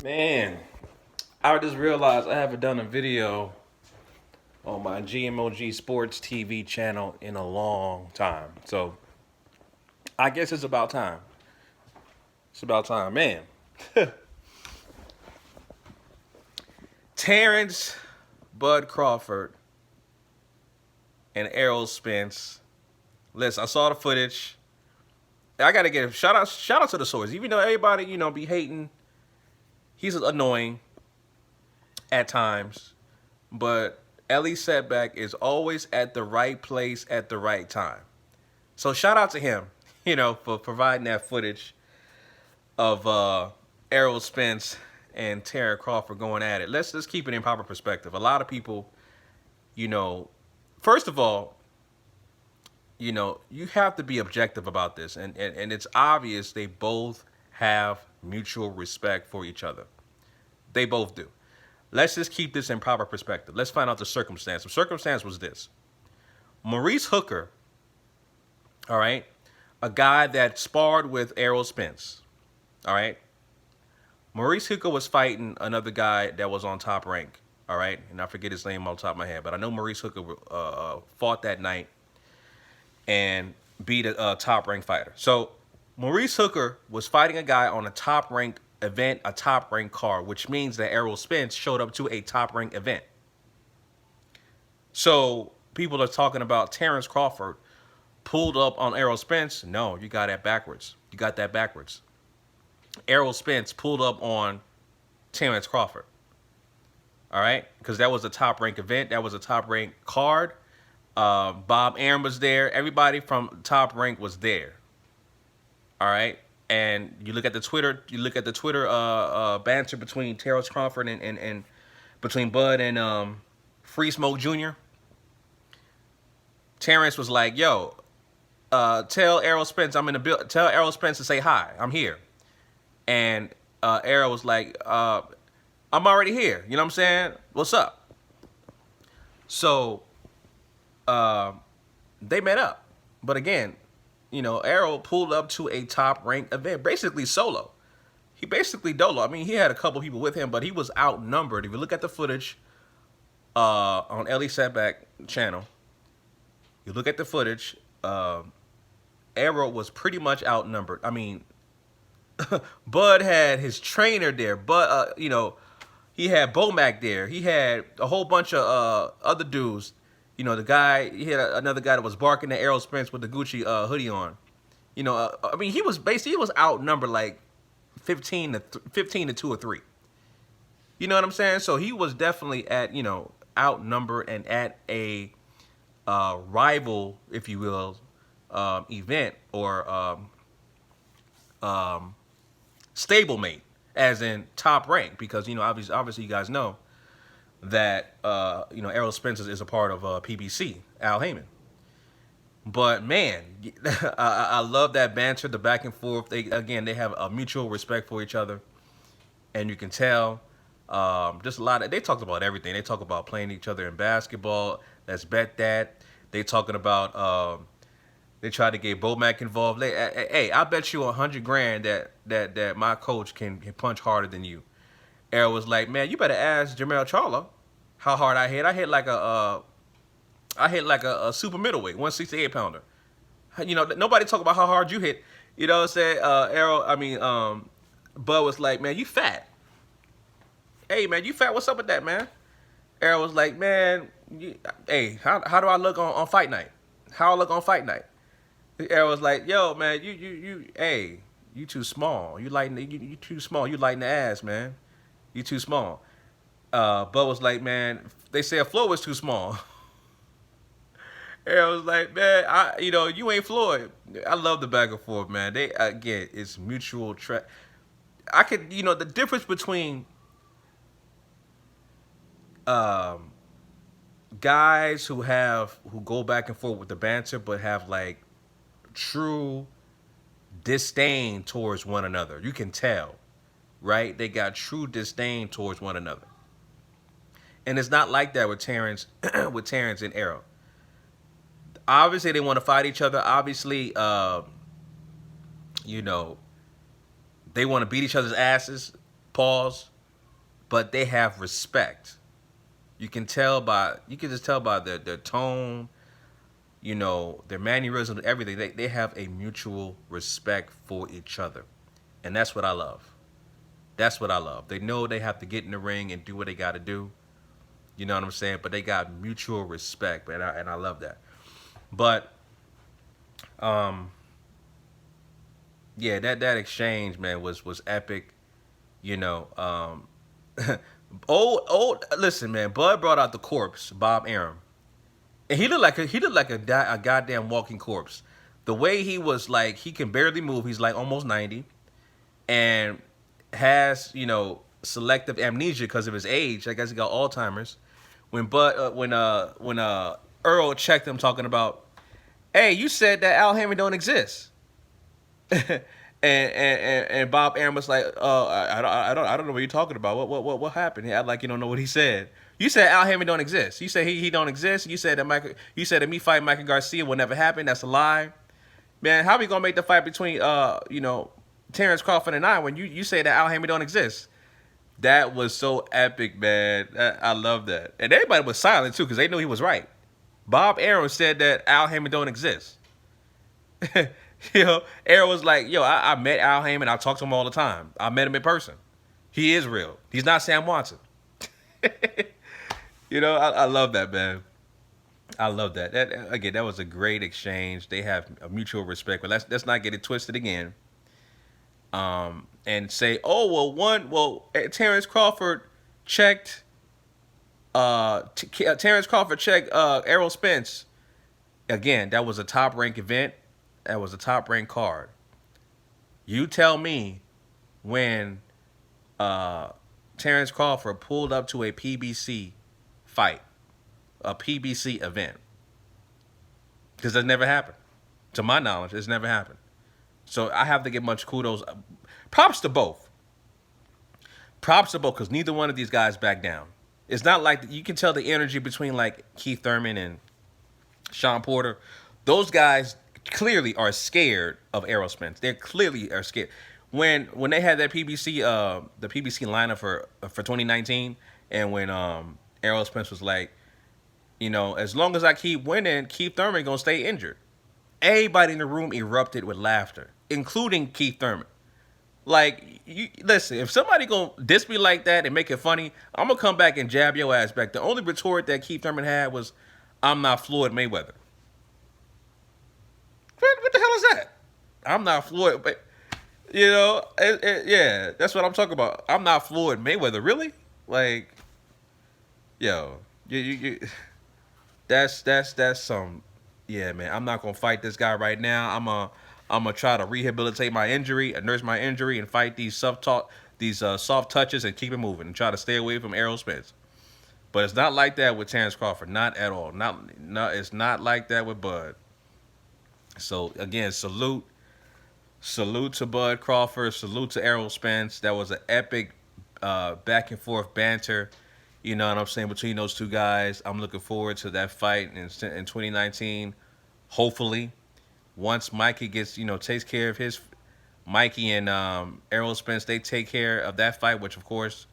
Man, I just realized I haven't done a video on my GMOG Sports TV channel in a long time. So I guess it's about time. It's about time, man. Terrance, Bud Crawford, and Errol Spence. Listen, I saw the footage. I gotta give shout out to the source. Even though everybody, be hating, he's annoying at times. But Ellie Setback is always at the right place at the right time. So shout out to him, for providing that footage of Errol Spence and Terrance Crawford going at it. Let's keep it in proper perspective. A lot of people, first of all, you have to be objective about this. And it's obvious they both have mutual respect for each other. They both do. Let's just keep this in proper perspective. Let's find out the circumstance. The circumstance was this. Maurice Hooker, all right, a guy that sparred with Errol Spence, all right. Maurice Hooker was fighting another guy that was on Top Rank, all right, and I forget his name off the top of my head, but I know Maurice Hooker fought that night and beat a Top Rank fighter. So Maurice Hooker was fighting a guy on a Top Rank event, a Top Rank card, which means that Errol Spence showed up to a Top Rank event. So people are talking about Terrance Crawford pulled up on Errol Spence. No, you got that backwards. You got that backwards. Errol Spence pulled up on Terrance Crawford. All right? Because that was a Top Rank event. That was a Top Rank card. Bob Arum was there. Everybody from Top Rank was there. All right? And you look at the Twitter banter between Terrance Crawford and between Bud and Free Smoke Jr. Terrance was like, "Yo, tell Errol Spence I'm in the build. Tell Errol Spence to say hi. I'm here." And Errol was like, "I'm already here. You know what I'm saying? What's up?" So they met up, but again, Errol pulled up to a Top Rank event, basically solo. He basically dolo. I mean, he had a couple people with him, but he was outnumbered. If you look at the footage on Ellie Setback channel, you look at the footage, Errol was pretty much outnumbered. I mean, Bud had his trainer there, but he had Bomac there. He had a whole bunch of other dudes. The guy, he had another guy that was barking at Errol Spence with the Gucci hoodie on. I mean, he was outnumbered like 15 to 2 or 3. You know what I'm saying? So he was definitely at, outnumbered and at a rival, if you will, event or stablemate, as in Top Rank, because, obviously you guys know that Errol Spence is a part of PBC, Al Heyman. But man, I love that banter, the back and forth. They have a mutual respect for each other, and you can tell. Just a lot of, they talked about everything. They talk about playing each other in basketball. Let's bet that. They talking about they tried to get Bomac involved. Hey, I bet you $100,000 that my coach can punch harder than you. Errol was like, "Man, you better ask Jermell Charlo how hard I hit. I hit like a super middleweight, 168 pounder. Nobody talk about how hard you hit. You know what I'm saying?" Bud was like, "Man, you fat. Hey, man, you fat. What's up with that, man?" Errol was like, "Man, hey, how do I look on fight night? How I look on fight night?" Errol was like, "Yo, man, hey, you too small. You too small. You lighten the ass, man. You too small." Bud was like, "Man, they said Floyd was too small." Errol was like, "Man, you ain't Floyd." I love the back and forth, man. They, again, it's mutual. I could, the difference between guys who go back and forth with the banter, but have like true disdain towards one another. You can tell, right? They got true disdain towards one another. And it's not like that with Terrance, with Terrance and Errol. Obviously, they want to fight each other. Obviously, they want to beat each other's asses. Pause. but they have respect. You can just tell by their tone, their mannerisms, everything. They have a mutual respect for each other. And that's what I love. That's what I love. They know they have to get in the ring and do what they got to do. You know what I'm saying? But they got mutual respect, and I love that. But um, yeah, that exchange, man, was epic. You know, Listen, man. Bud brought out the corpse, Bob Arum, and he looked like a goddamn walking corpse. The way he was, like, he can barely move. He's like almost 90, and has selective amnesia because of his age. I guess he got Alzheimer's. When Errol checked him, talking about, hey, you said that Al Hammond don't exist. And Bob Arum was like, I don't know what you're talking about. What happened? He acted like you don't know what he said. You said Al Hammond don't exist. You said he don't exist. You said that me fighting Michael Garcia will never happen. That's a lie, man. How we gonna make the fight between Terrance Crawford and I when you say that Al Hammond don't exist? That was so epic, man. I love that, and everybody was silent too because they knew he was right. Bob Arum said that Al Hammond don't exist. Errol was like, yo, I met Al Hammond. I talk to him all the time. I met him in person. He is real. He's not Sam Watson. I love that, man. I love that. That was a great exchange. They have a mutual respect. But let's not get it twisted again. And say, Terrance Crawford checked. Terrance Crawford checked Errol Spence. Again, that was a top rank event. That was a top ranked card. You tell me when Terrance Crawford pulled up to a PBC fight, a PBC event, because that never happened. To my knowledge, it's never happened. So I have to give much kudos. Props to both. Props to both, because neither one of these guys back down. It's not like you can tell the energy between like Keith Thurman and Sean Porter. Those guys clearly are scared of Errol Spence. They clearly are scared. When they had that PBC the PBC lineup for 2019, and when Errol Spence was like, as long as I keep winning, Keith Thurman gonna stay injured. Everybody in the room erupted with laughter, including Keith Thurman. Like, listen, if somebody gonna diss me like that and make it funny, I'm gonna come back and jab your ass back. The only retort that Keith Thurman had was, "I'm not Floyd Mayweather." What the hell is that? I'm not Floyd, but yeah, that's what I'm talking about. I'm not Floyd Mayweather, really? Like, yo, you that's some, yeah, man. I'm not gonna fight this guy right now. I'm gonna try to rehabilitate my injury, nurse my injury, and fight these soft touches and keep it moving and try to stay away from Errol Spence. But it's not like that with Terrance Crawford, not at all. It's not like that with Bud. So again, salute to Bud Crawford, salute to Errol Spence. That was an epic back and forth banter. You know what I'm saying, between those two guys. I'm looking forward to that fight in 2019. Hopefully, once Mikey gets takes care of his Mikey and Errol Spence, they take care of that fight. Which of course,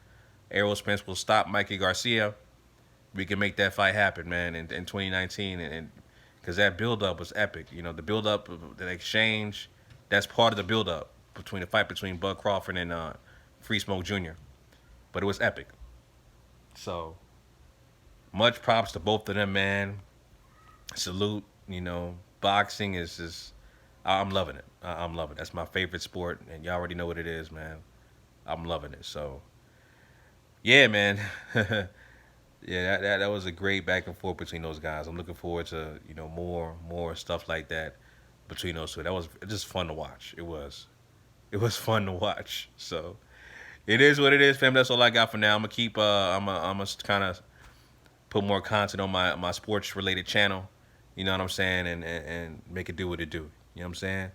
Errol Spence will stop Mikey Garcia. We can make that fight happen, man, in 2019, and because that build-up was epic. The build-up, the exchange, that's part of the build-up between the fight between Bud Crawford and Free Smoke Jr. But it was epic. So, much props to both of them, man. Salute. Boxing is just, I'm loving it. I'm loving it. That's my favorite sport, and y'all already know what it is, man. I'm loving it. So, yeah, man. Yeah, that was a great back and forth between those guys. I'm looking forward to more stuff like that between those two. That was just fun to watch. It was fun to watch. So it is what it is, fam. That's all I got for now. I'm gonna keep I'm gonna kind of put more content on my sports related channel. You know what I'm saying, and make it do what it do. You know what I'm saying.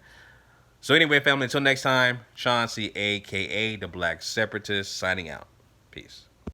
So anyway, family. Until next time, Chauncey, aka the Black Separatist, signing out. Peace.